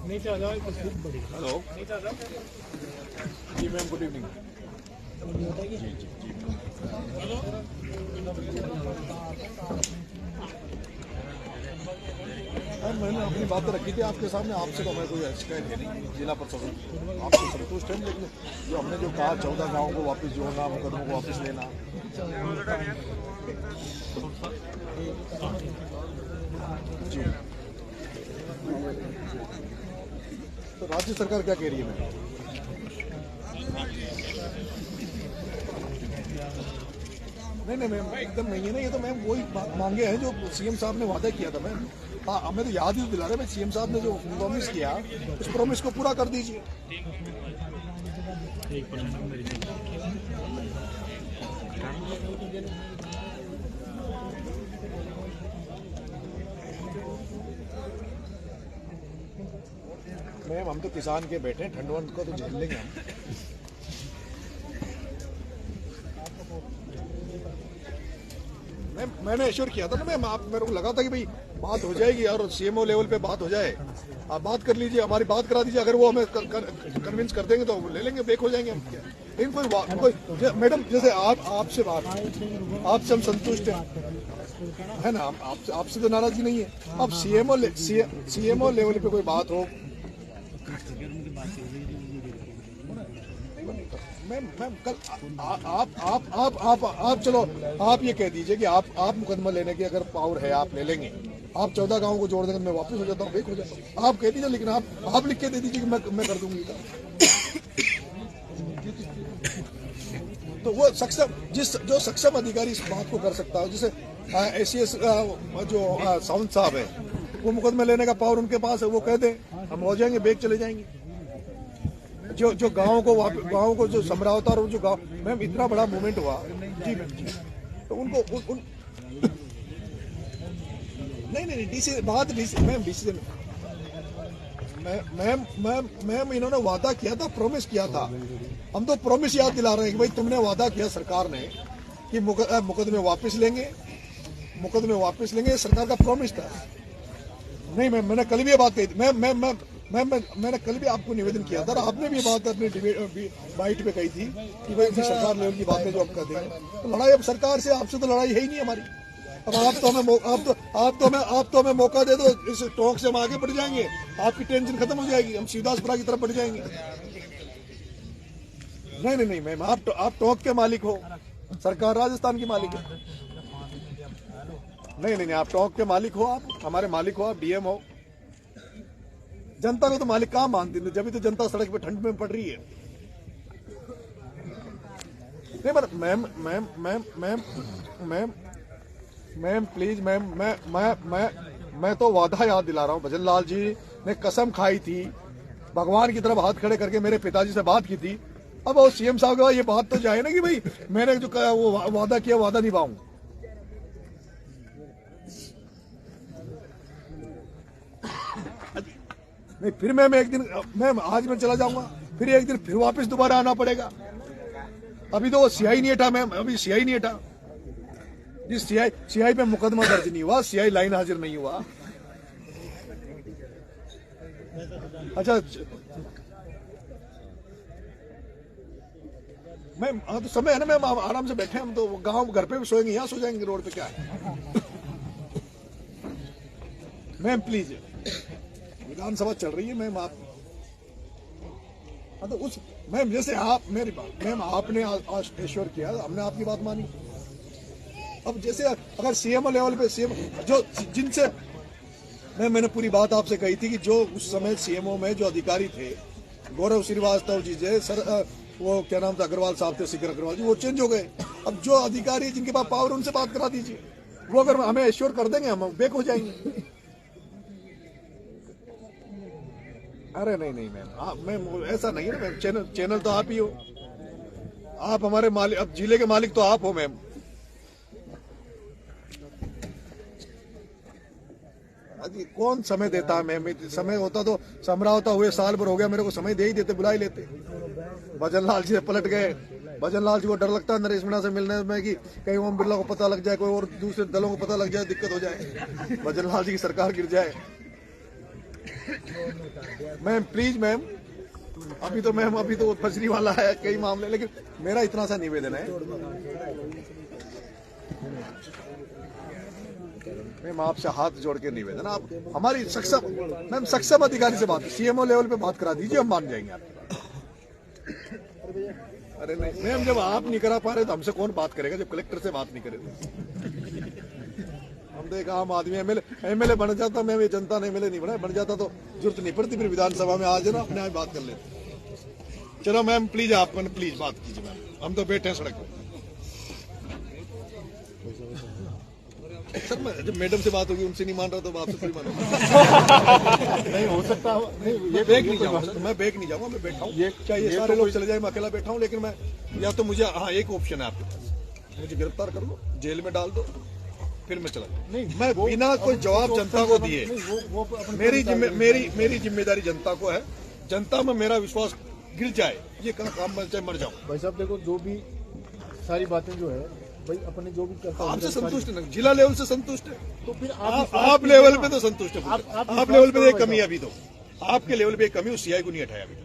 Hello जी ma'am, good evening. जी जी जी ma'am, मैंने अपनी बात रखी थी आपके सामने। आपसे तो मैं कोई शिकायत है नहीं, जिला प्रशासन आपसे संतुष्ट है। लेकिन जो हमने जो कहा 14 गाँव को वापस जोड़ना, मुकदमों को वापस लेना। जी, तो राज्य सरकार क्या कह रही है मैम? नहीं मैम, एकदम नहीं है ना। ये तो मैम वही बात मांगे हैं जो सीएम साहब ने वादा किया था मैम। हाँ, हमें तो याद ही दिला रहे हैं, सीएम साहब ने जो प्रॉमिस किया उस प्रॉमिस को पूरा कर दीजिए। मैम, हम तो किसान के बैठे हैं, ठंड वंड को तो झेल लेंगे हम। मैंने एश्योर किया था ना मैम, आप मेरे को लगा था कि भाई बात हो जाएगी और सीएमओ लेवल पे बात हो जाए। आप बात कर लीजिए, हमारी बात करा दीजिए। अगर वो हमें कन्विंस कर देंगे तो ले लेंगे, बेक हो जाएंगे हम। क्या इन कोई मैडम, जैसे आपसे बात, आपसे हम संतुष्ट है ना, आपसे तो नाराजगी नहीं है। अब सीएमओ लेवल पे कोई बात हो मैम, कल आप चलो, आप ये कह दीजिए कि आप मुकदमा लेने की अगर पावर है आप ले लेंगे। आप 14 गाँव को जोड़ देंगे, मैं वापस हो जाता हूँ, बेक हो जाता हूँ। आप कह दीजिए, लेकिन आप लिख के दे दीजिए कि मैं कर दूंगी। तो वो सक्षम, जो सक्षम अधिकारी इस बात को कर सकता है, जैसे ACS जो साउंड साहब है, वो मुकदमा लेने का पावर उनके पास है, वो कह दें, हम हो जाएंगे, बेक चले जाएंगे। जो गाँव को जो समरावता और जो गाँव मैम इतना बड़ा मूवमेंट हुआ जी मैम जी, तो उनको नहीं डिसीजन मैम इन्होंने वादा किया था, प्रॉमिस किया था। हम तो प्रॉमिस याद दिला रहे हैं कि भाई तुमने वादा किया सरकार ने कि मुकदमे वापस लेंगे, सरकार का प्रॉमिस था। नहीं मैम, मैंने कल भी ये बात कही थी। मैंने कल भी आपको निवेदन किया था, आपने भी बात अपनी बाइट पे कही थी कि भाई सरकार लेवल की बातें जो आप कहते हैं, तो लड़ाई अब सरकार से, आपसे तो लड़ाई है ही नहीं हमारी। अब आप तो हमें मौका दे दो, इस टॉक से हम आगे बढ़ जाएंगे, आपकी टेंशन खत्म हो जाएगी, हम सीधासपुरा की तरफ बढ़ जाएंगे। नहीं मैम, आप टॉक के मालिक हो, सरकार राजस्थान की मालिक है। नहीं आप टॉक के मालिक हो, आप हमारे मालिक हो, आप डीएम हो। जनता को तो मालिक कहाँ मानती है, जब भी तो जनता सड़क पे ठंड में पड़ रही है। नहीं पर मैम प्लीज मैम, मैं तो वादा याद दिला रहा हूँ। भजन लाल जी ने कसम खाई थी, भगवान की तरफ हाथ खड़े करके मेरे पिताजी से बात की थी। अब वो सीएम साहब के बाद ये बात तो जाए ना कि भाई मैंने जो वो वादा किया, वादा निभाऊं। नहीं, फिर मैम एक दिन, मैम आज मैं चला जाऊंगा, फिर एक दिन फिर वापस दोबारा आना पड़ेगा। अभी तो वो सीआई नहीं हटा मैम, अभी सीआई नहीं हटा। जिस सीआई पे मुकदमा दर्ज नहीं हुआ, सीआई लाइन हाजिर नहीं हुआ। अच्छा मैम, हाँ तो समय है ना मैम, आराम से बैठे, हम तो गांव घर पे भी सोएंगे, यहाँ सो जाएंगे, रोड पे क्या है। मैम प्लीज, विधानसभा चल रही है मैम, आप तो उस मैम, जैसे आप मेरी बात मैम, आपने आज एश्योर किया, हमने आपकी बात मानी। अब जैसे अगर सीएमओ लेवल पे सीएम जो जिनसे मैंने पूरी बात आपसे कही थी कि जो उस समय सीएमओ में जो अधिकारी थे, गौरव श्रीवास्तव जी जे सर, वो क्या नाम था, अग्रवाल साहब थे, शिखर अग्रवाल जी, वो चेंज हो गए। अब जो अधिकारी जिनके पास पावर, उनसे बात करा दीजिए। वो अगर हमें एश्योर कर देंगे, हम बेक हो जाएंगे। अरे नहीं मैम, ऐसा नहीं है मैम, चैनल तो आप ही हो, आप हमारे मालिक, अब जिले के मालिक तो आप हो मैम। कौन समय देता है मैम, समय होता तो समरावता हुए साल भर हो गया, मेरे को समय दे ही देते, बुला ही लेते। भजन लाल जी पलट गए, भजन लाल जी को डर लगता है नरेश मीणा से मिलने में कि कहीं ओम बिरला को पता लग जाए, कोई और दूसरे दलों को पता लग जाए, दिक्कत हो जाए, भजन लाल जी की सरकार गिर जाए। मैम प्लीज मैम, अभी तो फजरी वाला है कई मामले, लेकिन मेरा इतना सा निवेदन है मैम, आपसे हाथ जोड़ के निवेदन, आप हमारी सक्षम अधिकारी से बात, सीएमओ लेवल पे बात करा दीजिए, हम मान जाएंगे आपकी बात। अरे नहीं मैम, जब आप नहीं करा पा रहे तो हमसे कौन बात करेगा, जब कलेक्टर से बात नहीं करे। हम तो एक आम आदमी, एमएलए बन जाता, मैं ये जनता ने एमएलए नहीं बन जाता तो जरूरत नहीं पड़ती, फिर विधानसभा में आ जाना अपने आप बात कर लेते। चलो मैम प्लीज, आप प्लीज बात कीजिए मैम, हम तो बैठे हैं सड़क पर। सर मैं जब मैडम से बात होगी, उनसे नहीं मान रहा तो आपसे थोड़ी मानूंगा। नहीं हो सकता, ये बैग नहीं जाऊंगा, मैं बैग नहीं जाऊंगा, मैं बैठा हूँ, चाहे ये सारे लोग चले जाए, मैं अकेला बैठा हूँ, लेकिन मैं या तो मुझे, हाँ एक ऑप्शन है आपके पास, मुझे गिरफ्तार कर लो, जेल में डाल दो, फिर मैं चला नहीं, मैं बिना कोई जवाब जनता को दिए, मेरी जिम्मेदारी जनता को है, जनता में मेरा विश्वास गिर जाए, ये काम मैं चाहे मर जाऊं। भाई साहब देखो, जो भी सारी बातें जो है भाई अपने जो भी करता है आपसे संतुष्ट है, जिला लेवल से संतुष्ट है, तो फिर आप लेवल पे तो संतुष्ट है, आप लेवल पे एक कमी है, अभी तो आपके लेवल पे एक कमी, उस सीआई को नहीं हटाया अभी।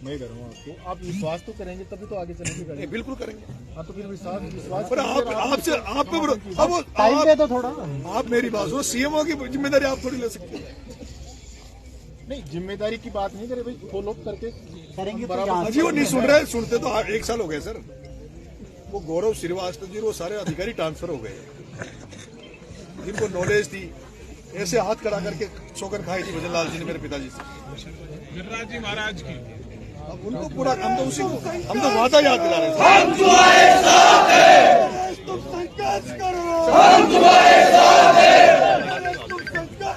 मैं करूँगा आपको, आप विश्वास तो करेंगे तभी तो आगे चलेंगे। बिल्कुल करेंगे। हाँ तो फिर विश्वास पर आपसे आप टाइम दे दो थोड़ा, आप मेरी बात सुनो, सीएमओ की जिम्मेदारी आप थोड़ी ले सकते हैं। नहीं जिम्मेदारी की बात नहीं करे भाई, फॉलो करके करेंगे अजी वो नहीं सुन रहे, सुनते तो 1 साल हो गए सर, वो गौरव श्रीवास्तव जी, वो सारे अधिकारी ट्रांसफर हो गए, जिनको नॉलेज थी, ऐसे हाथ खड़ा करके सौगंध खाई थी भजनलाल जी ने मेरे पिताजी से, गिरिराज जी महाराज की। अब उनको पूरा, हम तो उसी को, हम तो वादा याद दिला रहे थे, हम तुम्हारे साथ हैं, तुम संघर्ष करो, हम तुम्हारे साथ हैं,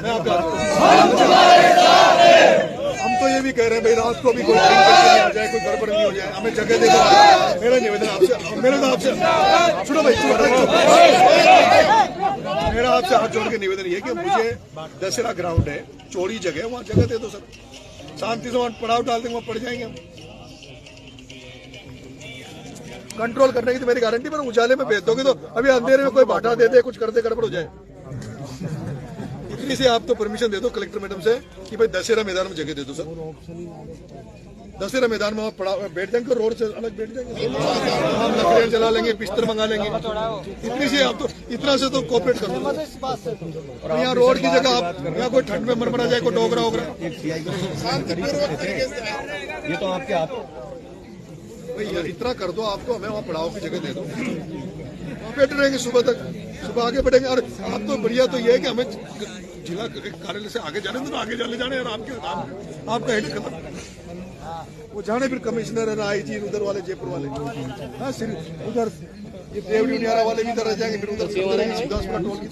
मैं आपको हम तुम्हारे साथ हैं। हम तो ये भी कह रहे हैं भाई, रात को भी कोई ड्रिंक करके नहीं आ जाए, कोई गड़बड़ नहीं हो जाए, हमें जगह दे दो। मेरा निवेदन आपसे, सुनो भाई, मेरा आपसे हाथ जोड़ के निवेदन ये कि मुझे दशहरा ग्राउंड है, चौड़ी जगह है, वहाँ जगह दे दो सर, शांति से वहाँ पड़ाव डाल देंगे, वहाँ पड़ जाएंगे हम। कंट्रोल करने की तो मेरी गारंटी, पर उजाले में भेज दोगे तो अभी अंधेरे में कोई बाटा दे दे, कुछ कर दे, गड़बड़ हो जाए। इतनी से आप तो परमिशन दे दो कलेक्टर मैडम से कि भाई दशहरा मैदान में जगह दे दो सर, दशहरा मैदान में आप बैठ जाएंगे, रोड से अलग बैठ जाएंगे, हम लकड़ियां जला लेंगे, बिस्तर मंगा लेंगे, इतनी से आप तो, इतना से तो कोऑपरेट कर दो। यहाँ रोड की जगह आप, यहाँ कोई ठंड में मरमरा जाए, कोई डोगरा होगरा, ये तो आपके हाथ, भाई इतना कर दो, आपको हमें वहाँ पड़ाव की जगह दे दो, वहाँ बैठे रहेंगे सुबह तक, सुबह आगे बढ़ेंगे। और आप तो बढ़िया तो ये है कि हमें जिला कार्यालय से आगे जाने दो, आगे जाने और आपका हेड खत्म, वो जाने फिर कमिश्नर है ना, आईजी उधर वाले, जयपुर वाले, हाँ सिर्फ उधर ये देवनियारा वाले भी इधर रह जाएंगे, फिर उधर सीधा टोल की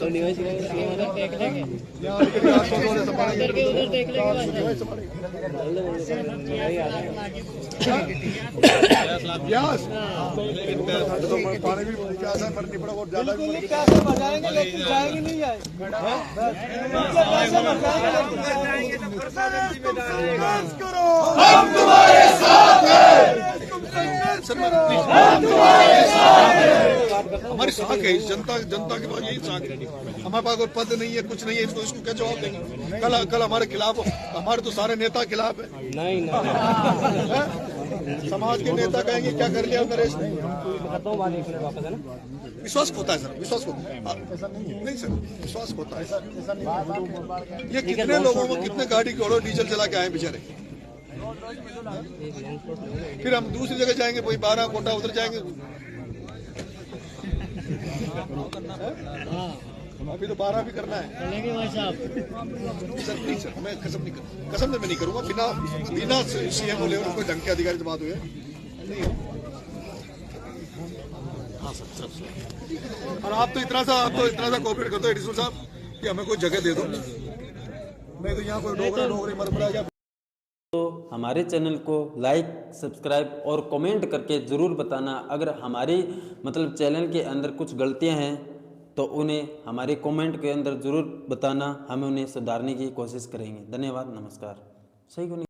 प्यास तो पानी भी प्यास है, मरनी पड़ा और ज्यादा बजाएंगे लेकिन जाएंगे नहीं करो, हम तुम्हारे साथ हैं, हमारी साख है, जनता के पास यही साख है, हमारे पास कोई पद नहीं है, कुछ नहीं है, इसको क्या जवाब देंगे? कल हमारे खिलाफ, हमारे तो सारे नेता खिलाफ है, समाज के नेता कहेंगे क्या कर लिया नरेश ने, विश्वास होता है सर, विश्वास होता है, नहीं सर विश्वास होता है। ये कितने लोगों को, कितने गाड़ी घोड़ों डीजल चला के आए बेचारे, फिर हम दूसरी जगह जाएंगे, कोई 12 कोटा उधर जाएंगे, अभी तो 12 भी करना है सर, नहीं सर, मैं कसम से मैं नहीं करूंगा, बिना सीएम लेवल कोई ढंग के अधिकारी से बात हुई है नहीं हो। हाँ सर, और आप तो इतना सा कोऑपरेट करते हो एडिशनल साहब कि हमें कोई जगह दे दो, नहीं तो यहाँ कोई डोगरे मरमरा या। तो हमारे चैनल को लाइक, सब्सक्राइब और कमेंट करके ज़रूर बताना। अगर हमारी चैनल के अंदर कुछ गलतियां हैं तो उन्हें हमारे कमेंट के अंदर ज़रूर बताना, हम उन्हें सुधारने की कोशिश करेंगे। धन्यवाद, नमस्कार। सही को नहीं।